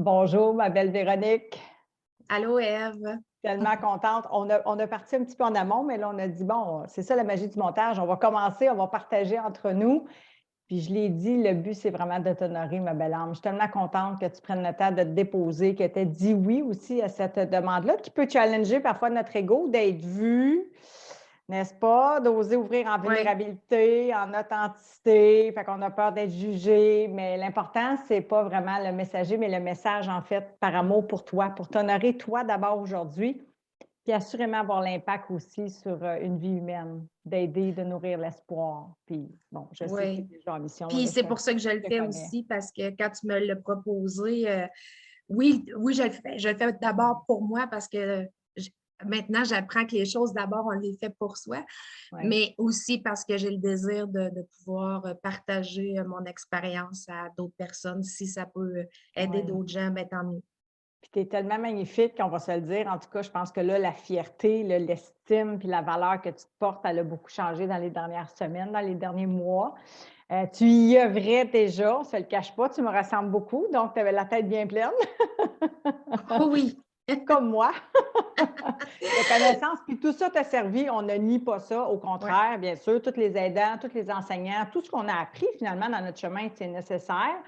Bonjour, ma belle Véronique. Allô, Ève. Tellement contente. On a parti un petit peu en amont, mais là, on a dit, bon, c'est ça la magie du montage. On va commencer, on va partager entre nous. Puis je l'ai dit, le but, c'est vraiment de t'honorer, ma belle âme. Je suis tellement contente que tu prennes le temps de te déposer, que tu aies dit oui aussi à cette demande-là, qui peut challenger parfois notre ego, d'être vu, n'est-ce pas? D'oser ouvrir en Oui, vulnérabilité, en authenticité. Fait qu'on a peur d'être jugé. Mais l'important, c'est pas vraiment le messager, mais le message, en fait, par amour pour toi, pour t'honorer toi d'abord aujourd'hui. Puis assurément avoir l'impact aussi sur une vie humaine, d'aider, de nourrir l'espoir. Puis bon, je sais que tu es oui. déjà en mission, Puis là, c'est pour ça que je le je te fais connais. aussi, parce que quand tu me l'as proposé, oui, oui, je le fais. Je le fais Ouais, d'abord pour moi parce que j- maintenant, j'apprends que les choses, d'abord, on les fait pour soi, ouais. mais aussi parce que j'ai le désir de pouvoir partager mon expérience à d'autres personnes. Si ça peut aider Ouais. d'autres gens, ben, tant mieux. Puis tu es tellement magnifique qu'on va se le dire. En tout cas, je pense que là, la fierté, là, l'estime, puis la valeur que tu te portes, elle a beaucoup changé dans les dernières semaines, dans les derniers mois. Tu y œuvrais déjà, on ne se le cache pas, tu me ressembles beaucoup, donc tu avais la tête bien pleine. Oh oui, Comme moi, de connaissances. Puis tout ça t'a servi, on ne nie pas ça. Au oui, contraire, bien sûr, tous les aidants, tous les enseignants, tout ce qu'on a appris finalement dans notre chemin, c'est nécessaire.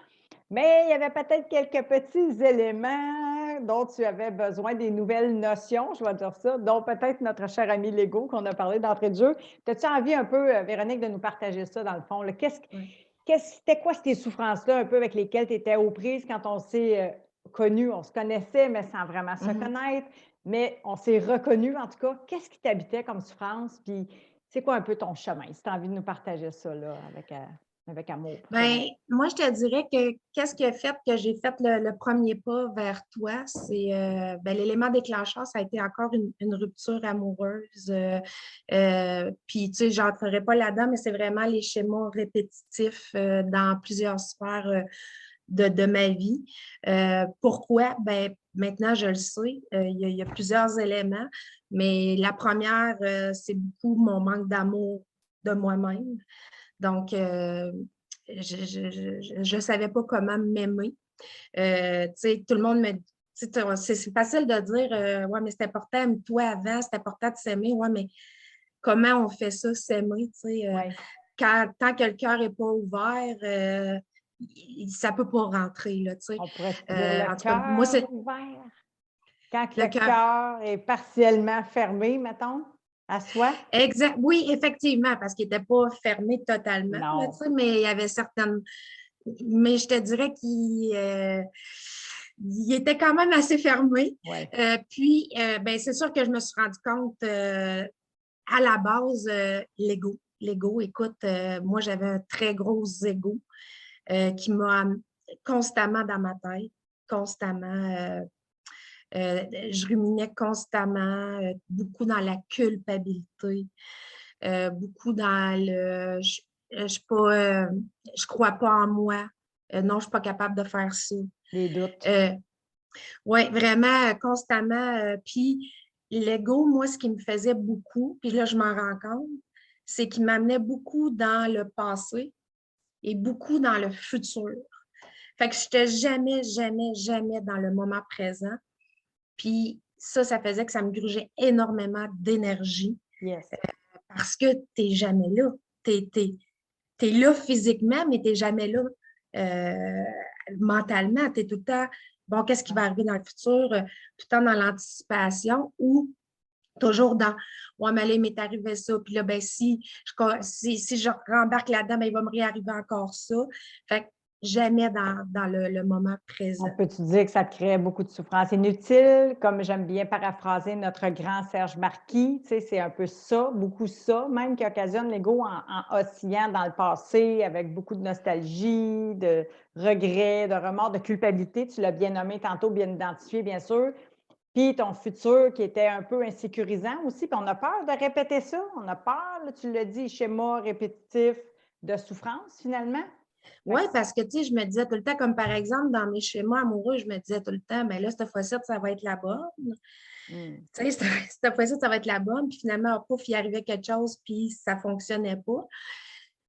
Mais il y avait peut-être quelques petits éléments dont tu avais besoin, des nouvelles notions, je vais dire ça, dont peut-être notre cher ami Lego qu'on a parlé d'entrée de jeu. As-tu envie un peu, Véronique, de nous partager ça dans le fond? Là? oui. C'était quoi ces souffrances-là un peu avec lesquelles tu étais aux prises quand on s'est connus? On se connaissait, mais sans vraiment se Mhm. connaître, mais on s'est reconnus en tout cas. Qu'est-ce qui t'habitait comme souffrance? Puis c'est quoi un peu ton chemin? Si tu as envie de nous partager ça là, avec amour pour toi. Ben, moi, je te dirais que qu'est-ce qui a fait que j'ai fait le premier pas vers toi, c'est ben, l'élément déclencheur, ça a été encore une rupture amoureuse. Puis, tu sais, j'entrerai pas là-dedans, mais c'est vraiment les schémas répétitifs dans plusieurs sphères de ma vie. Pourquoi? Ben, maintenant, je le sais. Il y a plusieurs éléments, mais la première, c'est beaucoup mon manque d'amour de moi-même. Donc, je ne savais pas comment m'aimer. Tu sais, tout le monde me dit, c'est facile de dire, ouais, mais c'est important, aime-toi avant, c'est important de s'aimer. Ouais, mais comment on fait ça, s'aimer? Tu sais, Oui. tant que le cœur n'est pas ouvert, ça ne peut pas rentrer, là, tu sais. On pourrait dire le En tout cas, moi, cœur c'est ouvert. Quand le le cœur. cœur est partiellement fermé, mettons, à soi? Exact. Oui, effectivement, parce qu'il n'était pas fermé totalement, là, tu Non. sais, mais il y avait certaines. Mais je te dirais il était quand même assez fermé. Oui. Puis, ben, c'est sûr que je me suis rendu compte à la base, l'ego. L'ego, écoute, moi, j'avais un très gros ego qui m'a constamment dans ma tête, constamment. Je ruminais constamment, beaucoup dans la culpabilité, beaucoup dans je suis pas, je crois pas en moi. Non, je suis pas capable de faire ça. Les doutes. Euh, oui, vraiment, constamment. Puis l'ego, moi, ce qui me faisait beaucoup, puis là, je m'en rends compte, c'est qu'il m'amenait beaucoup dans le passé et beaucoup dans le futur. Fait que je n'étais jamais, jamais, jamais dans le moment présent. Puis ça faisait que ça me grugeait énormément d'énergie Yes. parce que tu n'es jamais là. Tu es là physiquement, mais tu n'es jamais là mentalement. Tu es tout le temps, bon, qu'est-ce qui va arriver dans le futur? Tout le temps dans l'anticipation ou toujours dans, ouais, mais là, il m'est arrivé ça. Puis là, ben, si je rembarque là-dedans, ben, il va me réarriver encore ça. Fait que jamais dans le moment On présent. peut-tu dire que ça te créait beaucoup de souffrance inutile, comme j'aime bien paraphraser notre grand Serge Marquis, tu sais, c'est un peu ça, beaucoup ça, même qui occasionne l'ego en oscillant dans le passé avec beaucoup de nostalgie, de regrets, de remords, de culpabilité, tu l'as bien nommé tantôt, bien identifié, bien sûr, puis ton futur qui était un peu insécurisant aussi, puis on a peur de répéter ça, on a peur, là, tu l'as dit, schéma répétitif de souffrance finalement. Fait Oui, que parce que, tu sais, je me disais tout le temps, comme par exemple, dans mes schémas amoureux, je me disais tout le temps, mais là, cette fois-ci, ça va être la bonne. hmm, Tu sais, cette fois-ci, ça va être la bonne. Puis finalement, pouf, il arrivait quelque chose, puis ça ne fonctionnait pas.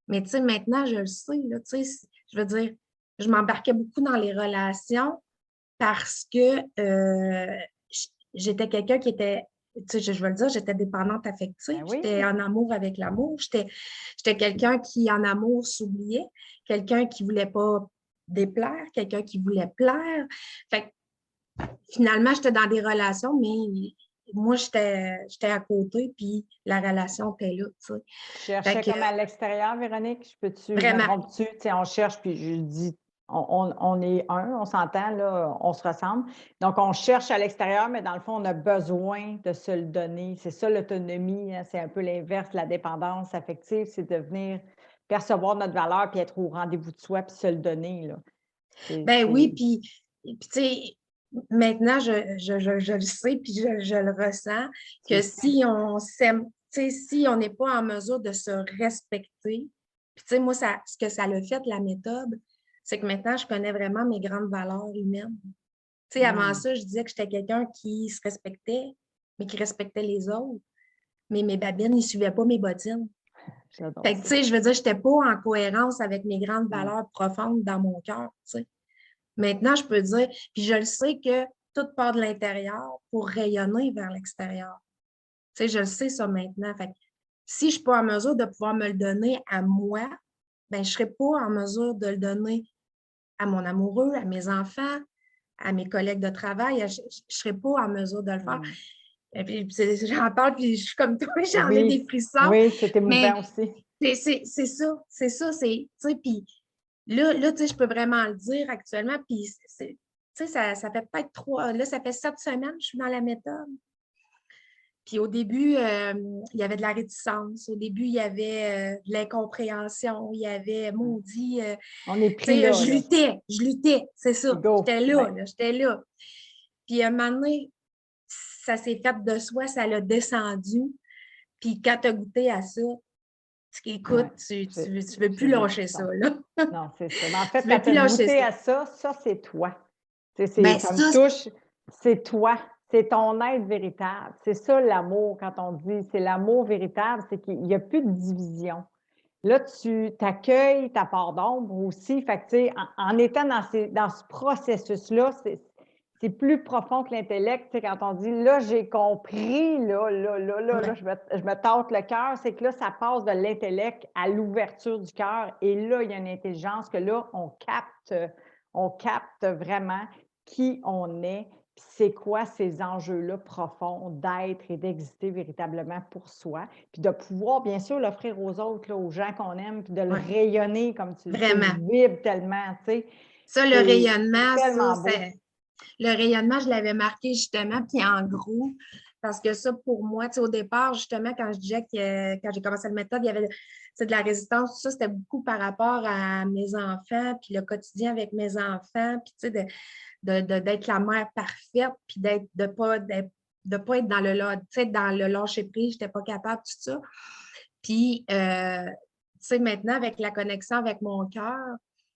Mais tu sais, maintenant, je le sais, là, tu sais, je veux dire, je m'embarquais beaucoup dans les relations parce que j'étais quelqu'un qui était, tu sais, je vais le dire, j'étais dépendante affective, Ben j'étais oui. en amour avec l'amour, j'étais quelqu'un qui, en amour, s'oubliait, quelqu'un qui voulait pas déplaire, quelqu'un qui voulait plaire. Fait que, finalement, j'étais dans des relations, mais moi, j'étais à côté, puis la relation était là, tu sais. Tu Fait cherchais que, comme à l'extérieur, Véronique? Je vraiment, m'interromps-tu? Tu sais, on cherche, puis je le dis, on est un, on s'entend, là, on se ressemble. Donc, on cherche à l'extérieur, mais dans le fond, on a besoin de se le donner. C'est ça, l'autonomie, hein, c'est un peu l'inverse de la dépendance affective, c'est de venir percevoir notre valeur, puis être au rendez-vous de soi, puis se le donner, là. ben oui, puis tu sais, maintenant, je le sais, puis je le ressens, Tu que le sens. si on s'aime, tu sais, si on n'est pas en mesure de se respecter, puis tu sais, moi, ce que ça l'a fait, la méthode, c'est que maintenant, je connais vraiment mes grandes valeurs humaines. Tu sais, avant Mmh, ça, je disais que j'étais quelqu'un qui se respectait, mais qui respectait les autres, mais mes babines, ils ne suivaient pas mes bottines. j'adore Fait que, tu ça. sais, je veux dire, je n'étais pas en cohérence avec mes grandes Non. valeurs profondes dans mon cœur, tu sais. Maintenant, je peux dire, puis je le sais que tout part de l'intérieur pour rayonner vers l'extérieur. Tu sais, je le sais ça maintenant. Fait que si je ne suis pas en mesure de pouvoir me le donner à moi, ben, je ne serai pas en mesure de le donner à mon amoureux, à mes enfants, à mes collègues de travail. Je ne serai pas en mesure de le faire. Mmh. Et puis, j'en parle, puis je suis comme toi, j'en ai Oui, des frissons. oui, c'est Mais émouvant aussi. c'est ça, tu sais, puis là, tu sais, je peux vraiment le dire actuellement, puis tu sais, ça fait peut-être là, ça fait 7 semaines que je suis dans la méthode. Puis au début, il y avait de la réticence. Au début, il y avait de l'incompréhension. Il y avait, Mmh. maudit, On est tu pris sais, là, là. je luttais, c'est Puis ça. go! Ouais. J'étais là. Puis à un moment donné, ça s'est fait de soi, ça l'a descendu. Puis quand tu as goûté à ça, Ouais, écoute, j'ai tu veux plus j'ai des lâcher ça, frissons. là. Non, c'est ça. Mais en fait, Tu quand veux tu plus as lâcher goûté ça. à ça, ça, c'est toi. Tu sais, c'est Ben comme ça, touche, c'est toi. C'est ton être véritable. C'est ça l'amour, quand on dit c'est l'amour véritable, c'est qu'il n'y a plus de division. Là, tu t'accueilles ta part d'ombre aussi. Fait que, tu sais, en étant dans ce processus-là, c'est plus profond que l'intellect. Tu sais, quand on dit là, j'ai compris, là, ouais, je me tâte le cœur, c'est que là, ça passe de l'intellect à l'ouverture du cœur. Et là, il y a une intelligence que là, on capte vraiment qui on est, puis c'est quoi ces enjeux-là profonds d'être et d'exister véritablement pour soi, puis de pouvoir, bien sûr, l'offrir aux autres, là, aux gens qu'on aime, puis de le ouais, rayonner, comme tu le sais, vraiment. il vibre tellement, tu sais. Ça, C'est tellement beau. le rayonnement, je l'avais marqué justement, puis en gros, parce que ça, pour moi, tu sais, au départ, justement, quand je disais que quand j'ai commencé la méthode, il y avait de la résistance, tout ça, c'était beaucoup par rapport à mes enfants, puis le quotidien avec mes enfants, puis tu sais, d'être la mère parfaite, puis de pas être dans tu sais, dans le lâcher-prise, je n'étais pas capable, tout ça. Puis, tu sais, maintenant, avec la connexion avec mon cœur,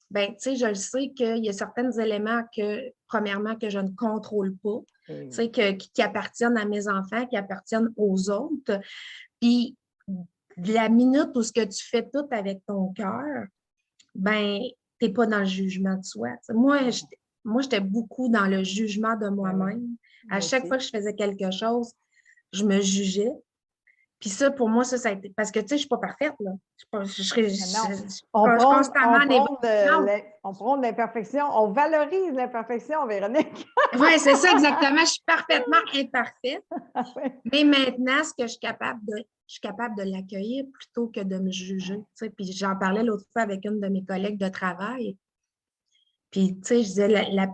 ben, tu sais, je le sais qu'il y a certains éléments que, premièrement, que je ne contrôle pas, Et tu oui. sais, qui appartiennent à mes enfants, qui appartiennent aux autres. Puis, de la minute où ce que tu fais tout avec ton cœur, ben, tu n'es pas dans le jugement de soi. Tu sais, moi, j'étais beaucoup dans le jugement de Ben oui, moi-même. À moi chaque aussi. fois que je faisais quelque chose, je me jugeais. Puis ça, pour moi, ça a été. Parce que, tu sais, je ne suis pas parfaite, là. Mais non, Je suis constamment en évolution. on prône l'imperfection, on valorise l'imperfection, Véronique. Oui, c'est ça exactement. Je suis parfaitement imparfaite. Ah oui. Mais maintenant, ce que je suis capable de l'accueillir plutôt que de me juger. Ouais. Tu sais. Puis j'en parlais l'autre fois avec une de mes collègues de travail. Puis, tu sais, je disais,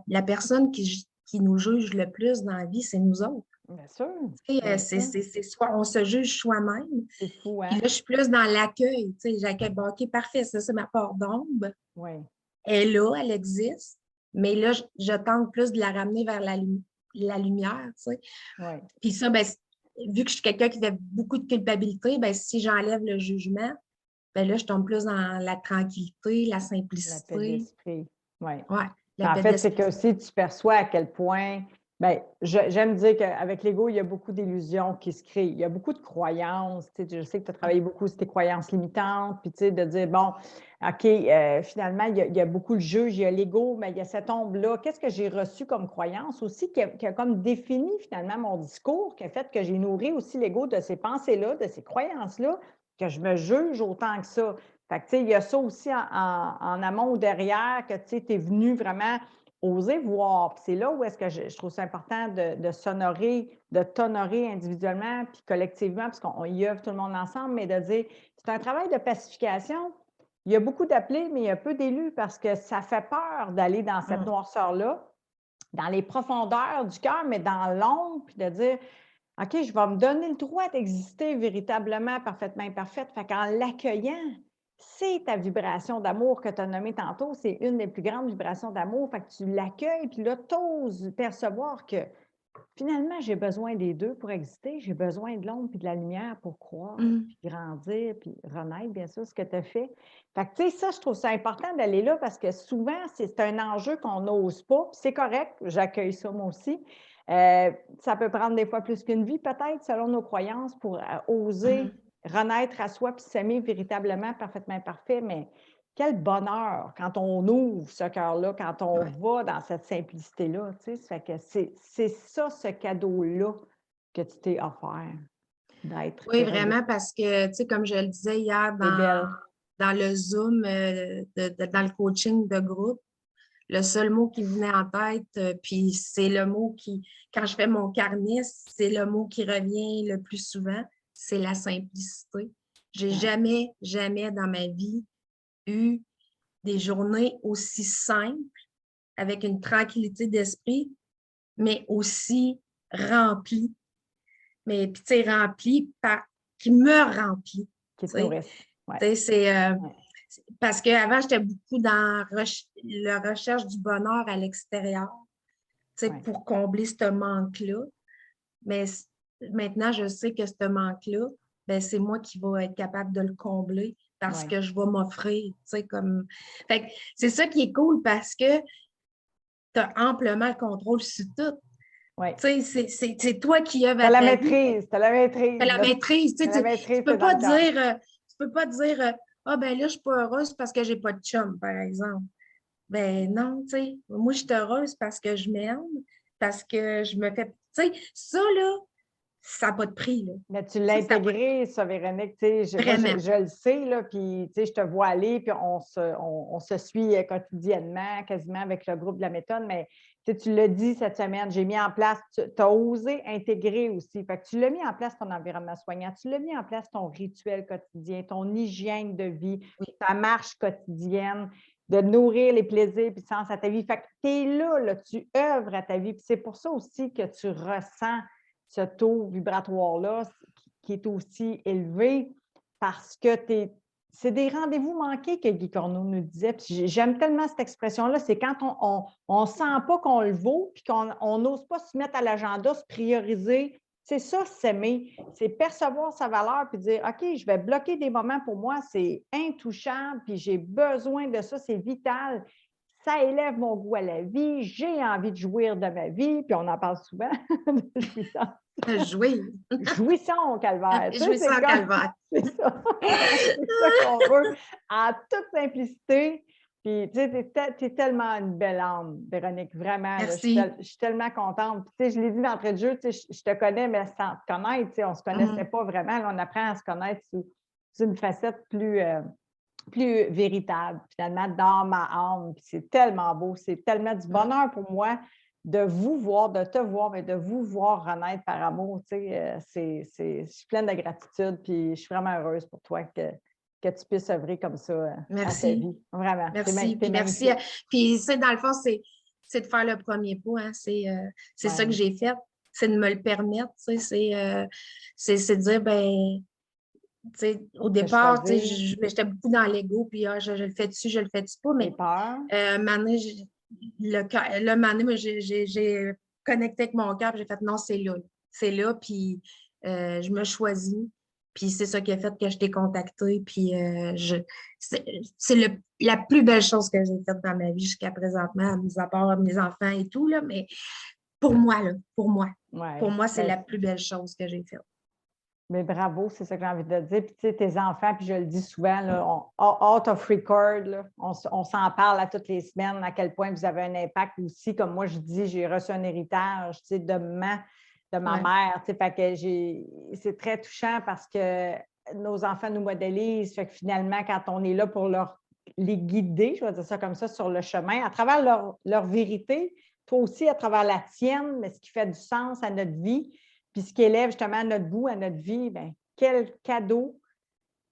la personne qui nous juge le plus dans la vie, c'est nous autres. Bien sûr, Tu sais, bien sûr. c'est soit on se juge soi-même. C'est fou, Puis hein? là, je suis plus dans l'accueil. Tu sais, j'accueille, bon, OK, parfait, ça, c'est ma part d'ombre. Oui, Elle est là, elle existe. Mais là, je tente plus de la ramener vers la lumière, tu sais. oui. Puis ça, ben, vu que je suis quelqu'un qui fait beaucoup de culpabilité, ben, si j'enlève le jugement, ben là, je tombe plus dans la tranquillité, la La paix simplicité. d'esprit. Oui. Ouais, la En paix fait, c'est que d'esprit. aussi tu perçois à quel point Bien, j'aime dire qu'avec l'ego, il y a beaucoup d'illusions qui se créent. Il y a beaucoup de croyances. Tu sais, je sais que tu as travaillé beaucoup sur tes croyances limitantes, puis tu sais, de dire, bon, OK, finalement, il y a beaucoup le juge, il y a l'ego, mais il y a cette ombre-là. Qu'est-ce que j'ai reçu comme croyance aussi qui a comme défini finalement mon discours, qui a fait que j'ai nourri aussi l'ego de ces pensées-là, de ces croyances-là, que je me juge autant que ça. Fait que, tu sais, il y a ça aussi en amont ou derrière, que tu es venu vraiment oser voir. Puis c'est là où est-ce que je trouve ça important de s'honorer, de t'honorer individuellement puis collectivement, parce qu'on y œuvre tout le monde ensemble, mais de dire, c'est un travail de pacification. Il y a beaucoup d'appelés, mais il y a peu d'élus parce que ça fait peur d'aller dans cette noirceur-là, dans les profondeurs du cœur, mais dans l'ombre, puis de dire, OK, je vais me donner le droit d'exister véritablement, parfaitement imparfaite. Fait qu'en l'accueillant, c'est ta vibration d'amour que tu as nommée tantôt, c'est une des plus grandes vibrations d'amour. Fait que tu l'accueilles, puis là, tu oses percevoir que finalement, j'ai besoin des deux pour exister. J'ai besoin de l'ombre puis de la lumière pour croire, puis grandir, puis renaître, bien sûr, ce que tu as fait. Fait que, tu sais, ça, je trouve ça important d'aller là parce que souvent, c'est un enjeu qu'on n'ose pas. C'est correct, j'accueille ça moi aussi. Ça peut prendre des fois plus qu'une vie, peut-être, selon nos croyances, pour oser renaître à soi puis s'aimer véritablement, parfaitement parfait. Mais quel bonheur quand on ouvre ce cœur-là, quand on va dans cette simplicité-là, tu sais. Ça fait que c'est ça, ce cadeau-là que tu t'es offert, d'être Oui, Véronique. vraiment, parce que, tu sais, comme je le disais hier C'est belle. dans le Zoom, dans le coaching de groupe, le seul mot qui me venait en tête, puis c'est le mot qui, quand je fais mon carnet, c'est le mot qui revient le plus souvent, c'est la simplicité. J'ai Ouais. jamais, jamais dans ma vie eu des journées aussi simples, avec une tranquillité d'esprit, mais aussi remplies. Mais puis, tu sais, remplies par, qui me remplit. Qui Tu te sais, nourrissent. Ouais. Tu sais, Ouais. parce qu'avant, j'étais beaucoup dans la recherche du bonheur à l'extérieur, tu sais, Ouais. pour combler ce manque-là. Mais maintenant, je sais que ce manque-là, ben, c'est moi qui vais être capable de le combler parce Ouais. que je vais m'offrir, tu sais, comme... Fait que c'est ça qui est cool parce que tu as amplement le contrôle sur tout. Ouais. Tu sais, c'est toi qui œuvres Tu as à la ta vie. maîtrise, tu as la T'as maîtrise. la maîtrise. Tu La sais, tu maîtrise, peux c'est dans pas le cœur. dire, tu peux pas dire ah ben là, je suis pas heureuse parce que j'ai pas de chum, par exemple. Ben non, tu sais, moi, je suis heureuse parce que je m'aime, parce que je me fais. Tu sais, ça, là, ça n'a pas de prix, là. Mais tu Ça, l'as ça n'a pas de intégré, ça, Véronique. Tu sais, moi, vraiment. je le sais, là, puis tu sais, je te vois aller, puis on se suit quotidiennement, quasiment avec le groupe de la méthode, mais tu l'as dit cette semaine, j'ai mis en place, tu as osé intégrer aussi. Fait que tu l'as mis en place ton environnement soignant, tu l'as mis en place ton rituel quotidien, ton hygiène de vie, Oui. ta marche quotidienne, de nourrir les plaisirs et sens à ta vie. Fait que tu es là, tu œuvres à ta vie. Puis c'est pour ça aussi que tu ressens ce taux vibratoire-là qui est aussi élevé parce que c'est des rendez-vous manqués que Guy Corneau nous disait. Puis j'aime tellement cette expression-là, c'est quand on ne sent pas qu'on le vaut, puis qu'on n'ose pas se mettre à l'agenda, se prioriser. C'est ça, s'aimer. C'est percevoir sa valeur, puis dire, OK, je vais bloquer des moments pour moi, c'est intouchable, puis j'ai besoin de ça, c'est vital. Ça élève mon goût à la vie, j'ai envie de jouir de ma vie, puis on en parle souvent de jouissance. Jouer. Jouissons au calvaire. Tu sais, Jouer c'est sans comme, calvaire. c'est ça. C'est ça qu'on veut, en toute simplicité. Puis, tu sais, tu es tellement une belle âme, Véronique, vraiment. Là, Merci. je suis tellement contente. Puis, tu sais, je l'ai dit d'entrée de jeu, tu sais, je te connais, mais sans te connaître, tu sais, on ne se connaissait pas vraiment. Là, on apprend à se connaître sous une facette plus véritable, finalement, dans ma âme. Puis c'est tellement beau, c'est tellement du bonheur pour moi de vous voir, de te voir, mais de vous voir renaître par amour. Tu sais, je suis pleine de gratitude, puis je suis vraiment heureuse pour toi que tu puisses œuvrer comme ça à ta Merci. vie. Vraiment, Merci. t'es Puis merci. magnifique. Puis, c'est dans le fond, c'est de faire le premier pas. Hein. C'est ça que Ouais, j'ai fait. C'est de me le permettre. Tu sais, c'est de dire, ben, tu sais, au de départ, tu sais, choisir j'étais beaucoup dans l'ego, puis je le fais-tu, je le fais-tu pas, tes mais peurs. un moment donné, un moment donné, moi, j'ai connecté avec mon cœur, puis j'ai fait non, c'est là. C'est là, puis je me choisis. Puis c'est ça qui a fait que je t'ai contacté. Puis c'est la plus belle chose que j'ai faite dans ma vie jusqu'à présentement, mis à part mes enfants et tout, là, mais pour moi, là, pour moi. Pour Ouais. moi, c'est la plus belle chose que j'ai faite. Mais bravo, c'est ça que j'ai envie de te dire. Puis, tu sais, tes enfants, puis je le dis souvent, là, out of record, là, on s'en parle à toutes les semaines, à quel point vous avez un impact aussi. Comme moi, je dis, j'ai reçu un héritage, tu sais, de ma Ouais. mère. Tu sais, fait que c'est très touchant parce que nos enfants nous modélisent. Fait que finalement, quand on est là pour les guider, je vais dire ça comme ça, sur le chemin, à travers leur vérité, toi aussi, à travers la tienne, mais ce qui fait du sens à notre vie, puis ce qui élève justement à notre goût, à notre vie, bien, quel cadeau,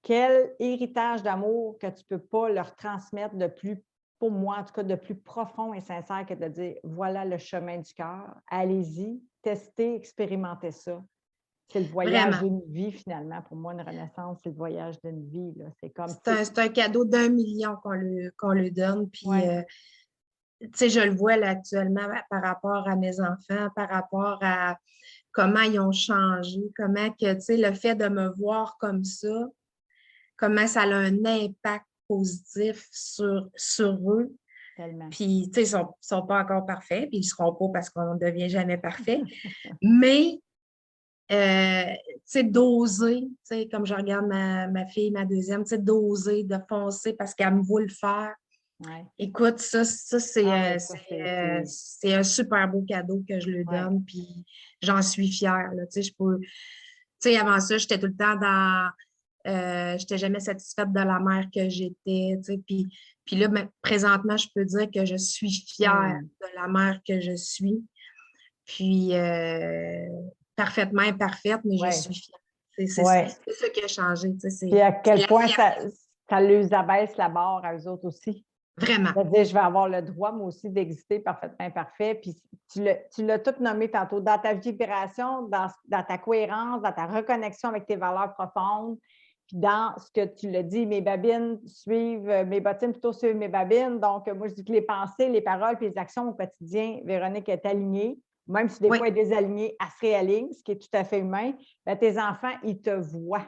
quel héritage d'amour que tu ne peux pas leur transmettre de plus, pour moi en tout cas, de plus profond et sincère que de dire voilà le chemin du cœur, allez-y, testez, expérimentez ça. C'est le voyage Vraiment. d'une vie finalement. Pour moi, une renaissance, c'est le voyage d'une vie. Là. C'est comme C'est un cadeau d'1 million qu'on lui donne. Puis, ouais. tu sais, je le vois là, actuellement par rapport à mes enfants, par rapport à comment ils ont changé, comment que, tu sais, le fait de me voir comme ça, comment ça a un impact positif sur eux. Tellement. Puis, tu sais, ils sont pas encore parfaits, puis ils ne seront pas parce qu'on ne devient jamais parfait. Mais, tu sais, d'oser, tu sais, comme je regarde ma fille, ma deuxième, tu sais, d'oser, de foncer parce qu'elle me voit le faire. Ouais. Écoute, ça Ah oui, ça, c'est. c'est un super beau cadeau que je lui Ouais. donne, puis j'en suis fière, là. Tu sais, tu sais, avant ça, j'étais tout le temps j'étais jamais satisfaite de la mère que j'étais, tu sais, puis là, ben, présentement, je peux dire que je suis fière Hum. de la mère que je suis, puis parfaitement imparfaite, mais je Ouais. suis fière. C'est Ouais. ça qui a changé, tu sais, Puis à c'est quel la point fierté, ça leur abaisse la barre à eux autres aussi. vraiment. C'est-à-dire, je vais avoir le droit, moi aussi, d'exister parfaitement imparfait. Puis tu l'as tout nommé tantôt, dans ta vibration, dans ta cohérence, dans ta reconnexion avec tes valeurs profondes, puis dans ce que tu l'as dit, mes babines suivent, mes bottines plutôt suivent mes babines. Donc, moi, je dis que les pensées, les paroles, puis les actions au quotidien, Véronique est alignée. Même si des Oui, fois elle est désalignée, elle se réaligne, ce qui est tout à fait humain. Bien, tes enfants, ils te voient.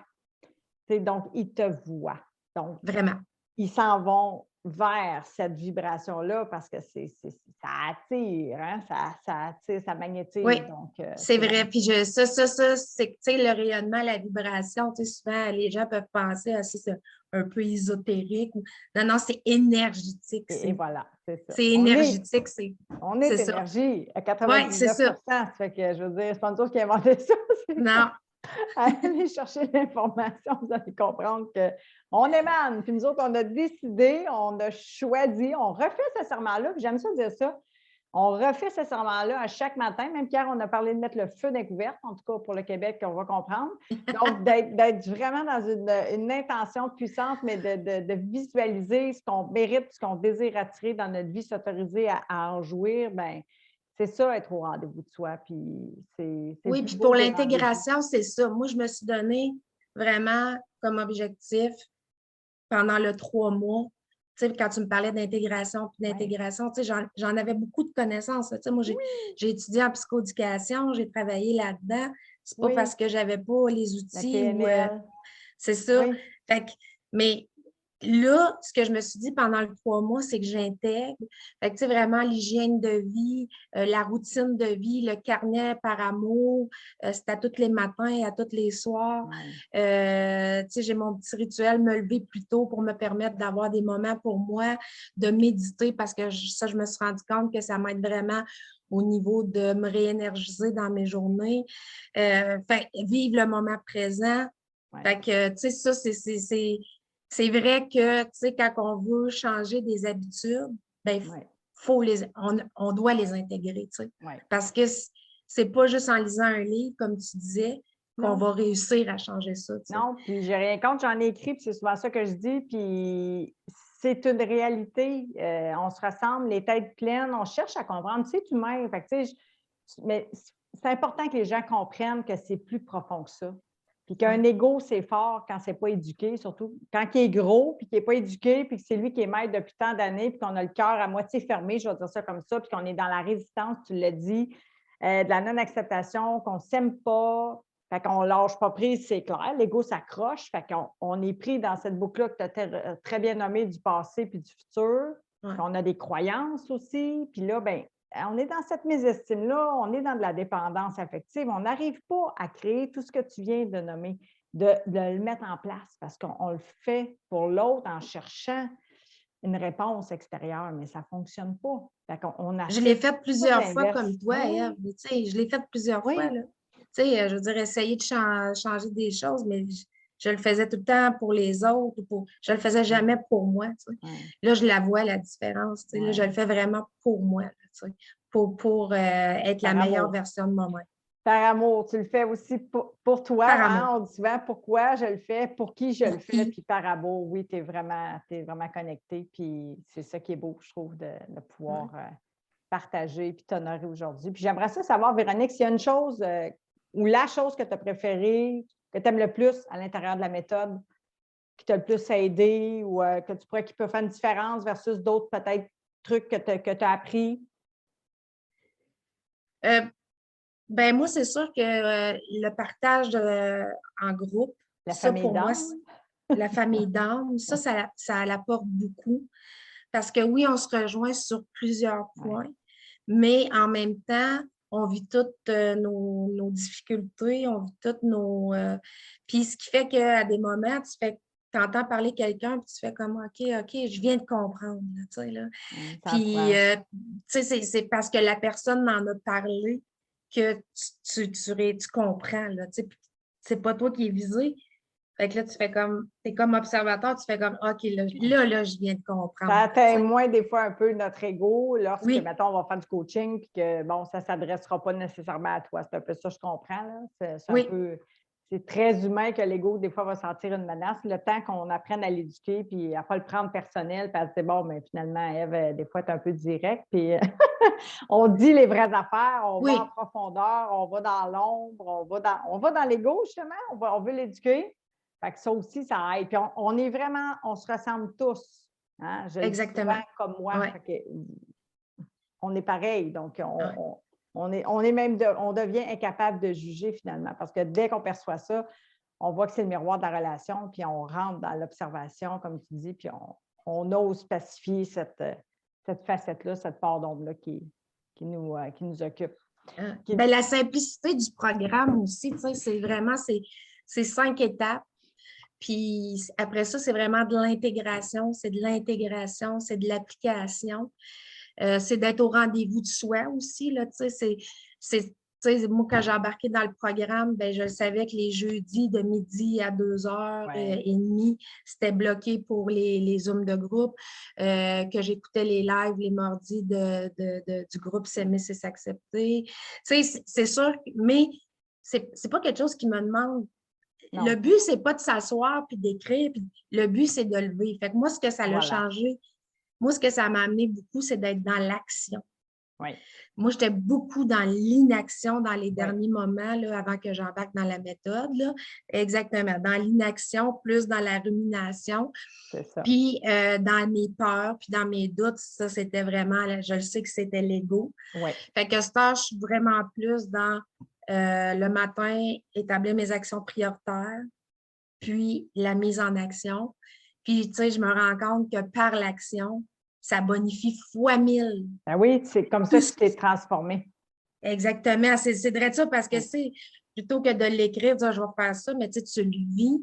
Donc, ils te voient. Donc, vraiment. ils s'en vont vers cette vibration-là parce que ça attire, hein? Ça attire, ça Oui, magnétise. Donc, c'est c'est vrai. Puis magnifique. ça, c'est que, tu sais, le rayonnement, la vibration, tu sais, souvent, les gens peuvent penser à ça, c'est un peu ésotérique. Non, non, c'est énergétique. Et voilà, c'est ça. C'est énergétique, On est c'est ça. énergie à Oui, c'est 99. ça. Ça fait que, je veux dire, c'est pas nous autres qui avons inventé ça. C'est Non, allez chercher l'information, vous allez comprendre qu'on émane. Puis nous autres, on a décidé, on a choisi, on refait ce serment-là, puis j'aime ça dire ça. On refait ce serment-là à chaque matin. Même Pierre, on a parlé de mettre le feu découverte, en tout cas pour le Québec, on va comprendre. Donc, d'être vraiment dans une intention puissante, mais de visualiser ce qu'on mérite, ce qu'on désire attirer dans notre vie, s'autoriser à en jouir, bien, c'est ça, être au rendez-vous de soi. Puis c'est le oui, plus puis beau pour des rendez-vous. l'intégration, c'est ça. Moi, je me suis donné vraiment comme objectif pendant le 3 mois. Tu sais, quand tu me parlais d'intégration puis Oui. d'intégration, tu sais, j'en avais beaucoup de connaissances. Tu sais, moi, j'ai étudié en psychoéducation, j'ai travaillé là-dedans. C'est pas Oui, parce que j'avais pas les la outils ou PNL. c'est ça. Oui, Fait que, mais là, ce que je me suis dit pendant le 3 mois, c'est que j'intègre. Fait que, tu sais, vraiment l'hygiène de vie, la routine de vie, le carnet par amour, c'est à tous les matins et à tous les soirs. oui, Tu sais, j'ai mon petit rituel, me lever plus tôt pour me permettre d'avoir des moments pour moi, de méditer parce que ça, je me suis rendu compte que ça m'aide vraiment au niveau de me réénergiser dans mes journées. Fait vivre le moment présent. oui, Fait que, tu sais, ça, c'est vrai que, tu sais, quand on veut changer des habitudes, ben, oui, on doit les intégrer, tu sais. oui. Parce que c'est pas juste en lisant un livre, comme tu disais, qu'on Non, va réussir à changer ça, tu sais. non, puis j'ai rien contre, j'en ai écrit, puis c'est souvent ça que je dis, puis c'est une réalité. On se ressemble, les têtes pleines, on cherche à comprendre. C'est humain. Fait que, tu sais, mais c'est important que les gens comprennent que c'est plus profond que ça. Puis qu'un Ouais. ego, c'est fort quand c'est pas éduqué, surtout quand il est gros, puis qu'il n'est pas éduqué, puis que c'est lui qui est maître depuis tant d'années, puis qu'on a le cœur à moitié fermé, je vais dire ça comme ça, puis qu'on est dans la résistance, tu l'as dit, de la non-acceptation, qu'on ne s'aime pas, fait qu'on ne lâche pas prise, c'est clair. L'ego s'accroche, fait qu'on est pris dans cette boucle-là que tu as très bien nommée du passé puis du futur. Ouais. Puis on a des croyances aussi. Puis là, ben, on est dans cette mésestime-là, on est dans de la dépendance affective, on n'arrive pas à créer tout ce que tu viens de nommer, de le mettre en place parce qu'on le fait pour l'autre en cherchant une réponse extérieure, mais ça ne fonctionne pas. Fait qu'on Je l'ai assiste fait tout plusieurs fois l'inverse. comme toi, Ève. Tu sais, je l'ai fait plusieurs fois, Oui, là. Tu sais, je veux dire, essayer de changer des choses, mais je le faisais tout le temps pour les autres. Je le faisais jamais pour moi, tu sais. oui, Là, je la vois, la différence. Tu sais. Là, je oui. le fais vraiment pour moi, là, tu sais, pour être la Par meilleure amour. version de moi-même. Par amour, tu le fais aussi pour toi, Par amour. hein? On dit souvent pourquoi je le fais, pour qui je le Pour fais, qui? puis par amour, oui, tu es vraiment connecté, puis c'est ça qui est beau, je trouve, de Ouais. pouvoir partager puis t'honorer aujourd'hui. Puis j'aimerais ça savoir, Véronique, s'il y a une chose ou la chose que tu as préférée, que tu aimes le plus à l'intérieur de la méthode, qui t'a le plus aidé ou que tu pourrais qui peut faire une différence versus d'autres peut-être trucs que tu as appris. Euh, ben moi, c'est sûr que le partage en groupe, La ça famille pour moi, d'âme. la famille d'âme, ça l'apporte beaucoup. Parce que oui, on se rejoint sur plusieurs Ouais. points, mais en même temps, on vit toutes nos difficultés, on vit toutes nos. Puis ce qui fait qu'à des moments, tu entends parler quelqu'un, puis tu fais comme OK, OK, je viens de comprendre. Là, tu sais, là. Ça Puis, encourage. tu sais, c'est parce que la personne m'en a parlé que tu comprends. Là, tu sais, puis c'est pas toi qui es visé. Fait que là, t'es comme observateur, tu fais comme OK, là, je viens de comprendre. Ça Là, tu atteint sais. moins des fois un peu notre ego lorsque, Oui, mettons, on va faire du coaching puis que, bon, ça ne s'adressera pas nécessairement à toi. C'est un peu ça, je comprends. Là. C'est un oui, peu. C'est très humain que l'ego, des fois, va sentir une menace. Le temps qu'on apprenne à l'éduquer puis à ne pas le prendre personnel, puis à se dire, bon, mais finalement, Ève, des fois, tu es un peu direct. Puis on dit les vraies affaires, on va en oui. profondeur, on va dans l'ombre, on va dans l'ego, justement, on veut l'éduquer. Fait que ça aussi, ça aide. Puis on est vraiment, on se ressemble tous. Hein? Je le dis souvent Exactement. comme moi. Ouais, Fait que, on est pareil. Donc, ouais. on est même on devient incapable de juger finalement. Parce que dès qu'on perçoit ça, on voit que c'est le miroir de la relation, puis on rentre dans l'observation, comme tu dis, puis on ose pacifier cette facette-là, cette part d'ombre-là qui nous occupe. Ben, la simplicité du programme aussi, tu sais, c'est 5 étapes. Puis après ça, c'est vraiment de l'intégration, c'est de l'intégration, c'est de l'application. C'est d'être au rendez-vous de soi aussi, là, tu sais, tu sais, moi, quand j'ai embarqué dans le programme, ben, je savais que les jeudis de midi à 2h30, c'était bloqué pour les Zooms de groupe, que j'écoutais les lives les mardis du groupe S'aimer, c'est s'accepter. Tu sais, c'est sûr, mais c'est pas quelque chose qui me demande. Le Non, but, c'est pas de s'asseoir puis d'écrire, puis le but, c'est de lever. Fait que moi, ce que ça l'a voilà. changé, moi, ce que ça m'a amené beaucoup, c'est d'être dans l'action. Oui, Moi, j'étais beaucoup dans l'inaction dans les oui, derniers moments, là, avant que j'embarque dans la méthode. Là. Exactement. Dans l'inaction, plus dans la rumination, c'est ça. puis dans mes peurs, puis dans mes doutes, ça, c'était vraiment, là, je le sais que c'était l'ego. Oui, Fait que ça, je suis vraiment plus dans le matin, établir mes actions prioritaires, puis la mise en action. Puis, tu sais, je me rends compte que par l'action, ça bonifie fois 1000 ben oui, c'est comme ça tout que tu ce t'es qui. transformé. Exactement, c'est vrai de ça parce que c'est plutôt que de l'écrire, dire je vais faire ça, mais tu sais, tu le vis,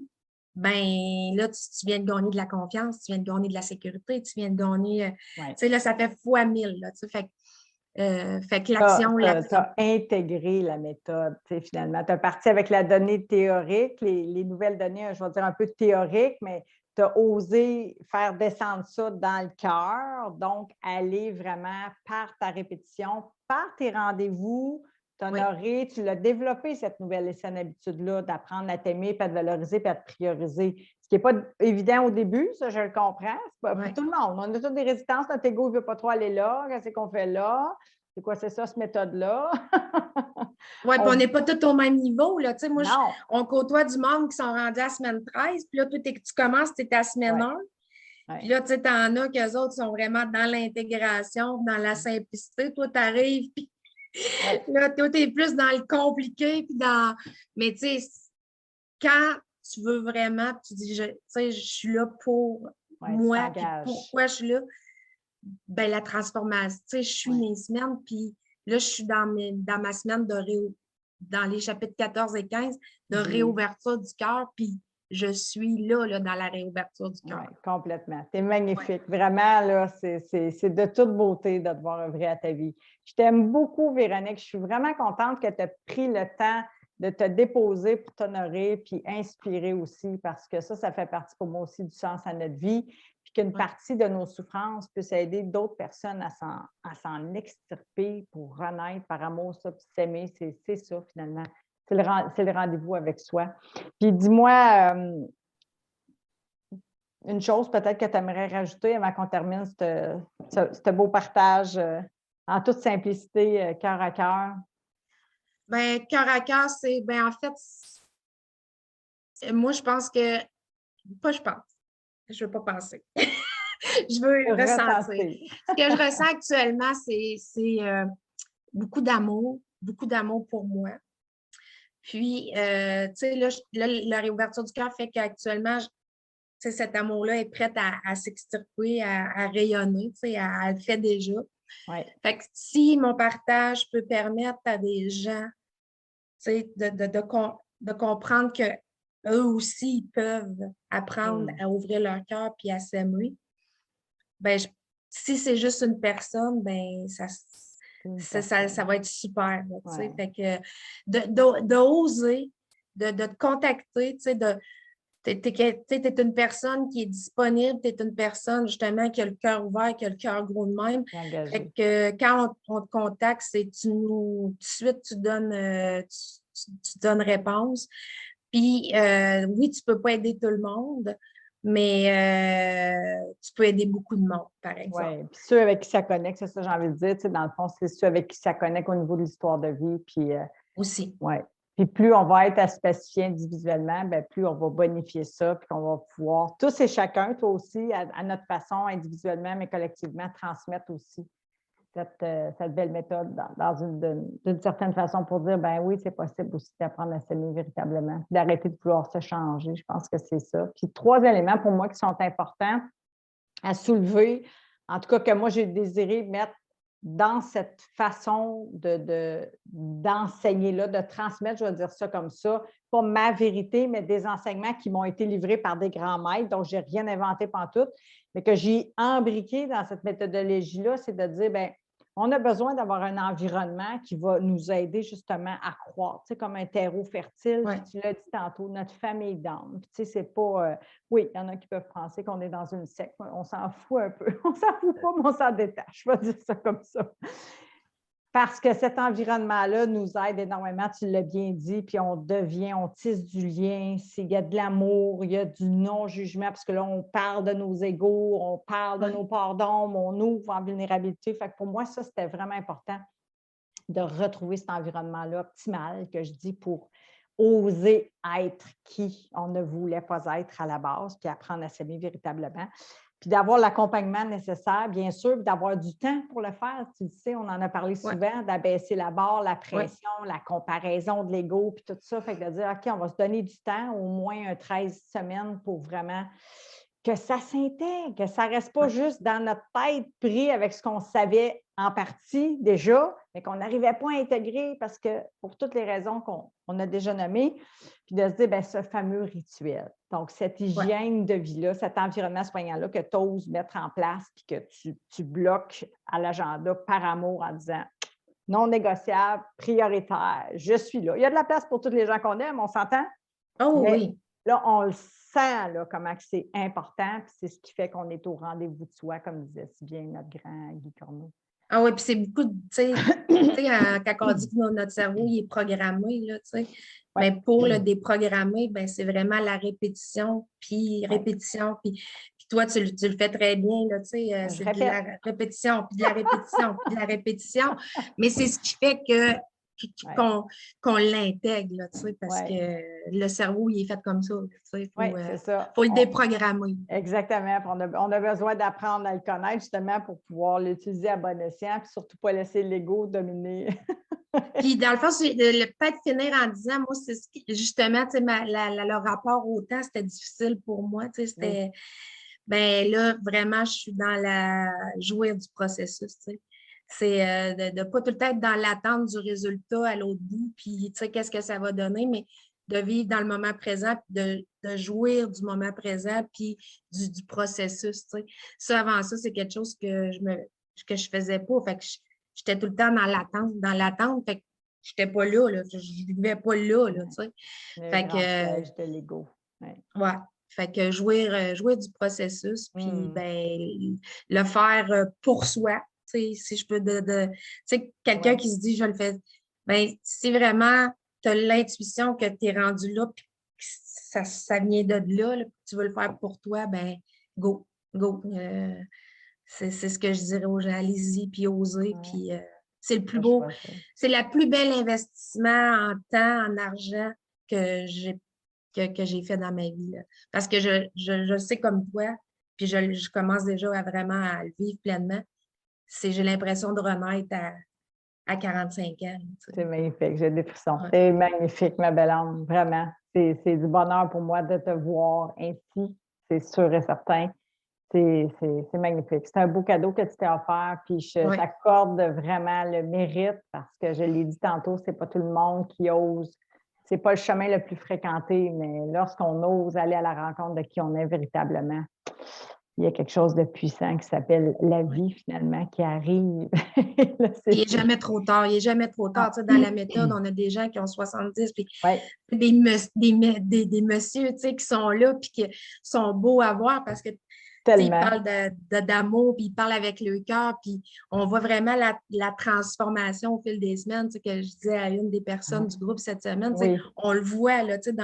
ben là, tu viens de gagner de la confiance, tu viens de gagner de la sécurité, tu viens de gagner, tu Oui. sais, là, ça fait fois 1000, là, tu sais, fait que Tu l'action, l'action. as intégré la méthode, tu sais, finalement. Tu as parti avec la donnée théorique, les nouvelles données, je vais dire un peu théoriques, mais tu as osé faire descendre ça dans le cœur, donc aller vraiment par ta répétition, par tes rendez-vous, Oui, t'honorer, tu l'as développé, cette nouvelle saine habitude-là, d'apprendre à t'aimer, puis à te valoriser, puis à te prioriser. Ce qui n'est pas évident au début, ça, je le comprends. C'est pas pour oui. tout le monde. On a toutes des résistances, notre ego ne veut pas trop aller là. Qu'est-ce qu'on fait là? C'est quoi, c'est ça, cette méthode-là? Oui, puis on On... n'est pas tous au même niveau, là, tu sais, moi, Non. on côtoie du monde qui sont rendus à semaine 13, puis là, toi, tu commences, tu es à semaine Oui, 1, puis oui. là, tu sais, t'en as qu'eux autres sont vraiment dans l'intégration, dans la simplicité. Toi, tu arrives, puis Oui, là, toi, tu es plus dans le compliqué, puis dans. Mais tu sais, quand tu veux vraiment, tu dis, tu sais, je suis là pour oui, tu moi, puis t'engages. pourquoi je suis là, ben, la transformation. Tu sais, je suis mes semaines, puis là, je suis dans ma semaine dans les chapitres 14 et 15 de réouverture du cœur, puis je suis là, dans la réouverture du cœur. Oui, complètement. C'est magnifique. Vraiment, là, c'est de toute beauté de te voir œuvrer à ta vie. Je t'aime beaucoup, Véronique. Je suis vraiment contente que tu aies pris le temps de te déposer pour t'honorer puis inspirer aussi, parce que ça fait partie pour moi aussi du sens à notre vie, puis qu'une partie de nos souffrances puisse aider d'autres personnes à s'en extirper pour renaître par amour, ça, puis s'aimer. C'est ça, finalement. C'est le rendez-vous avec soi. Puis dis-moi, une chose peut-être que tu aimerais rajouter avant qu'on termine ce beau partage en toute simplicité, cœur à cœur. Bien, cœur à cœur, c'est, ben en fait, moi, je pense que, pas je pense, je veux pas penser. Je veux ressentir. Ce que je ressens actuellement, c'est beaucoup d'amour pour moi. Puis, tu sais, là, la réouverture du cœur fait qu'actuellement, cet amour-là est prêt à s'extirper, à rayonner, tu sais, elle le fait déjà. Ouais. Fait que si mon partage peut permettre à des gens, tu sais, de comprendre que eux aussi, ils peuvent apprendre à ouvrir leur cœur puis à s'aimer, ben, si c'est juste une personne, ben, ça va être super. Là, Ouais. fait que d'oser, de te contacter, tu sais, tu es une personne qui est disponible, tu es une personne justement qui a le cœur ouvert, qui a le cœur gros de même. Fait que quand on te contacte, c'est tout de suite, tu donnes réponse. Puis oui, tu ne peux pas aider tout le monde, mais tu peux aider beaucoup de monde, par exemple. Oui, puis ceux avec qui ça connecte, c'est ça que j'ai envie de dire. Tu sais, dans le fond, c'est ceux avec qui ça connecte au niveau de l'histoire de vie. Puis, aussi. Oui. Puis plus on va être à se pacifier individuellement, bien, plus on va bonifier ça, puis qu'on va pouvoir, tous et chacun, toi aussi, à notre façon, individuellement, mais collectivement, transmettre aussi cette belle méthode d'une certaine façon pour dire, ben oui, c'est possible aussi d'apprendre à s'aimer véritablement, d'arrêter de vouloir se changer. Je pense que c'est ça. Puis 3 éléments pour moi qui sont importants à soulever, en tout cas que moi j'ai désiré mettre dans cette façon d'enseigner là, de transmettre, je vais dire ça comme ça, pas ma vérité, mais des enseignements qui m'ont été livrés par des grands maîtres, donc je n'ai rien inventé pantoute, mais que j'ai embriqué dans cette méthodologie-là, c'est de dire, bien, on a besoin d'avoir un environnement qui va nous aider justement à croître, tu sais, comme un terreau fertile. Ouais. Puis tu l'as dit tantôt, notre famille d'âme. Puis tu sais, c'est pas... oui, il y en a qui peuvent penser qu'on est dans une secte. On s'en fout un peu. On s'en fout pas, mais on s'en détache. Je vais dire ça comme ça. Parce que cet environnement-là nous aide énormément, tu l'as bien dit, puis on tisse du lien, il y a de l'amour, il y a du non-jugement, parce que là, on parle de nos égos, on parle de nos parts d'ombre, on ouvre en vulnérabilité. Fait que pour moi, ça, c'était vraiment important de retrouver cet environnement-là optimal, que je dis, pour oser être qui on ne voulait pas être à la base, puis apprendre à s'aimer véritablement. Puis d'avoir l'accompagnement nécessaire, bien sûr, puis d'avoir du temps pour le faire. Tu le sais, on en a parlé souvent, d'abaisser la barre, la pression, la comparaison de l'ego, puis tout ça. Fait que de dire, OK, on va se donner du temps, au moins 13 semaines pour vraiment que ça s'intègre, que ça ne reste pas juste dans notre tête pris avec ce qu'on savait en partie déjà, mais qu'on n'arrivait pas à intégrer parce que pour toutes les raisons qu'on a déjà nommées, puis de se dire, bien, ce fameux rituel. Donc, cette hygiène de vie-là, cet environnement soignant-là que tu oses mettre en place puis que tu bloques à l'agenda par amour en disant non négociable, prioritaire, je suis là. Il y a de la place pour tous les gens qu'on aime, on s'entend? Oh mais oui. Là, on le sent, là, comment c'est important, puis c'est ce qui fait qu'on est au rendez-vous de soi, comme disait si bien notre grand Guy Corneau. Ah oui, puis c'est beaucoup de, tu sais, quand on dit que notre cerveau, il est programmé, là, tu sais, mais pour le déprogrammer, ben, c'est vraiment la répétition, puis répétition, puis toi, tu le fais très bien, là, tu sais, c'est de la répétition, puis de la répétition, puis de la répétition, mais c'est ce qui fait qu'on l'intègre, là, tu sais, parce que le cerveau, il est fait comme ça, tu sais, faut le déprogrammer. Exactement. On a besoin d'apprendre à le connaître justement pour pouvoir l'utiliser à bon escient, puis surtout pas laisser l'ego dominer. Puis dans le fond, peut-être finir en disant, moi, c'est justement, tu sais, le rapport au temps, c'était difficile pour moi, tu sais, c'était... ben là, vraiment, je suis dans la jouir du processus, tu sais. C'est de ne pas tout le temps être dans l'attente du résultat à l'autre bout, puis tu sais, qu'est-ce que ça va donner, mais de vivre dans le moment présent, puis de jouir du moment présent, puis du processus, tu sais. Ça, avant ça, c'est quelque chose que je faisais pas. Fait que j'étais tout le temps dans l'attente. Fait que j'étais pas là. Je vivais pas là, tu sais. Le Fait grand que, piège de l'ego. Ouais. ouais. Fait que jouir du processus, puis ben, le faire pour soi. Tu sais, si je peux tu sais, quelqu'un qui se dit je le fais, ben, si vraiment tu as l'intuition que tu es rendu là, puis que ça vient de là, puis tu veux le faire pour toi, ben go, go. C'est ce que je dirais aux gens, allez-y, puis osez, puis c'est le plus beau, c'est la plus belle investissement en temps, en argent que j'ai fait dans ma vie. Là. Parce que je sais comme toi, puis je commence déjà vraiment à le vivre pleinement. J'ai l'impression de renaître à 45 ans. C'est magnifique, j'ai des frissons. Ouais. C'est magnifique, ma belle âme, vraiment. C'est du bonheur pour moi de te voir ainsi, c'est sûr et certain. C'est magnifique. C'est un beau cadeau que tu t'es offert, puis je t'accorde vraiment le mérite parce que je l'ai dit tantôt, c'est pas tout le monde qui ose. C'est pas le chemin le plus fréquenté, mais lorsqu'on ose aller à la rencontre de qui on est véritablement, il y a quelque chose de puissant qui s'appelle la vie, finalement, qui arrive. Il n'est jamais trop tard. Il n'est jamais trop tard. Tu sais, dans la méthode, on a des gens qui ont 70, puis des messieurs, tu sais, qui sont là, puis qui sont beaux à voir parce que ils parlent d'amour, puis ils parlent avec le cœur, puis on voit vraiment la transformation au fil des semaines. Tu sais, que je disais à une des personnes du groupe cette semaine, tu sais, on le voit, là, tu sais,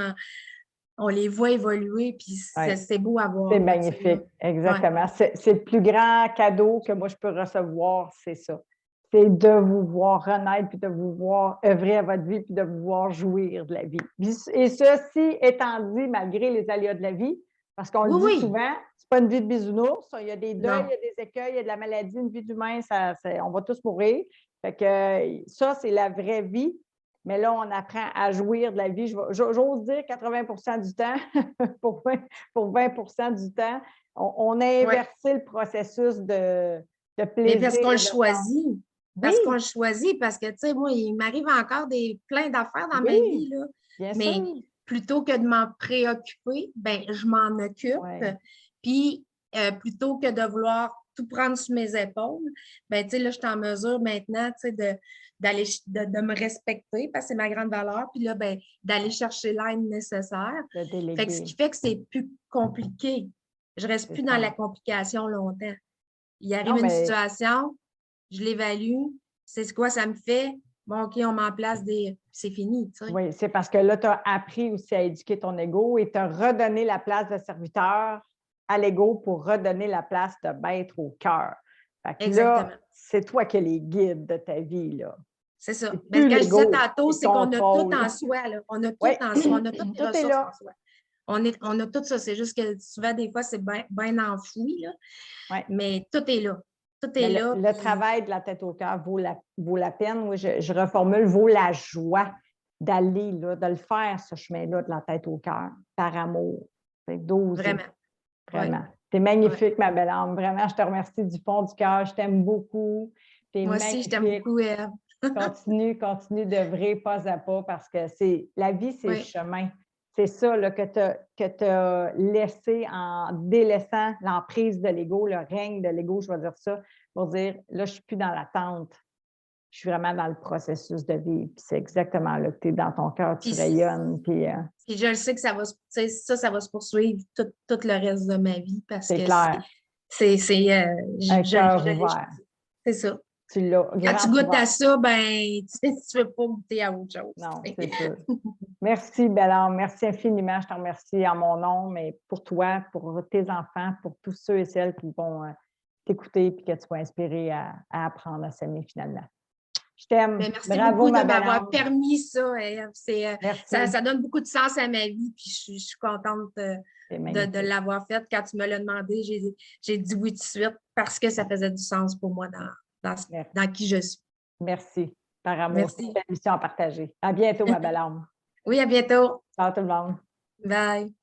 on les voit évoluer, puis c'est beau à voir. C'est magnifique, exactement. Ouais. C'est le plus grand cadeau que moi je peux recevoir, c'est ça. C'est de vous voir renaître, puis de vous voir œuvrer à votre vie, puis de vous voir jouir de la vie. Et ceci étant dit, malgré les aléas de la vie, parce qu'on le dit souvent, c'est pas une vie de bisounours, il y a des deuils, il y a des écueils, il y a de la maladie, une vie d'humain, on va tous mourir. Fait que ça, c'est la vraie vie. Mais là, on apprend à jouir de la vie. J'ose dire 80 du temps, pour 20 du temps, on a inversé le processus de plaisir. Mais parce qu'on le choisit. Parce qu'on le choisit, parce que, tu sais, moi, il m'arrive encore plein d'affaires dans ma vie, là. Mais plutôt que de m'en préoccuper, ben, je m'en occupe. Puis, plutôt que de vouloir tout prendre sur mes épaules, ben, tu sais, là, je suis en mesure maintenant, tu sais, de me respecter parce que c'est ma grande valeur, puis là, ben, d'aller chercher l'aide nécessaire. Fait que ce qui fait que c'est plus compliqué. Je ne reste plus dans la complication longtemps. Il arrive une situation, je l'évalue, c'est quoi ça me fait? Bon, OK, on met en place c'est fini. Tu sais. Oui, c'est parce que là, tu as appris aussi à éduquer ton ego et tu as redonné la place de serviteur à l'ego pour redonner la place de maître au cœur. Exactement. Là, c'est toi qui es les guides de ta vie, là. C'est ça. Mais ce que je disais tantôt, c'est qu'on a tout en soi, là. On a tout en soi. On a toutes les ressources en soi. On a tout ça. C'est juste que souvent, des fois, c'est bien enfoui, là. Ouais. Mais tout est là. Tout est là. Le travail de la tête au cœur vaut la peine. Oui, je reformule, vaut la joie d'aller, là, de le faire, ce chemin-là de la tête au cœur, par amour. D'oser. Vraiment. Vraiment. Tu es magnifique, ma belle âme. Vraiment, je te remercie du fond du cœur. Je t'aime beaucoup. Moi aussi, je t'aime beaucoup, Ève. Continue d'œuvrer pas à pas parce que la vie, c'est le chemin. C'est ça là, que tu as laissé en délaissant l'emprise de l'ego, le règne de l'ego, je vais dire ça, pour dire, là, je ne suis plus dans l'attente. Je suis vraiment dans le processus de vie. Puis c'est exactement là que tu es dans ton cœur, tu rayonnes. Puis je sais que ça va se poursuivre tout le reste de ma vie parce que clair. C'est un cœur ouvert. C'est ça. Tu l'as. Quand tu goûtes à ça, ben, tu ne veux pas goûter à autre chose. Non, c'est sûr. Merci, belle âme. Merci infiniment. Je te remercie en mon nom, mais pour toi, pour tes enfants, pour tous ceux et celles qui vont t'écouter et que tu sois inspiré à apprendre à s'aimer finalement. Je t'aime. Merci beaucoup de m'avoir permis ça. Ça donne beaucoup de sens à ma vie, puis je suis contente de l'avoir fait. Quand tu me l'as demandé, j'ai dit oui tout de suite parce que ça faisait du sens pour moi dans qui je suis. Merci. Par amour, c'est une belle mission à partager. À bientôt, ma belle âme. Oui, à bientôt. Ciao tout le monde. Bye.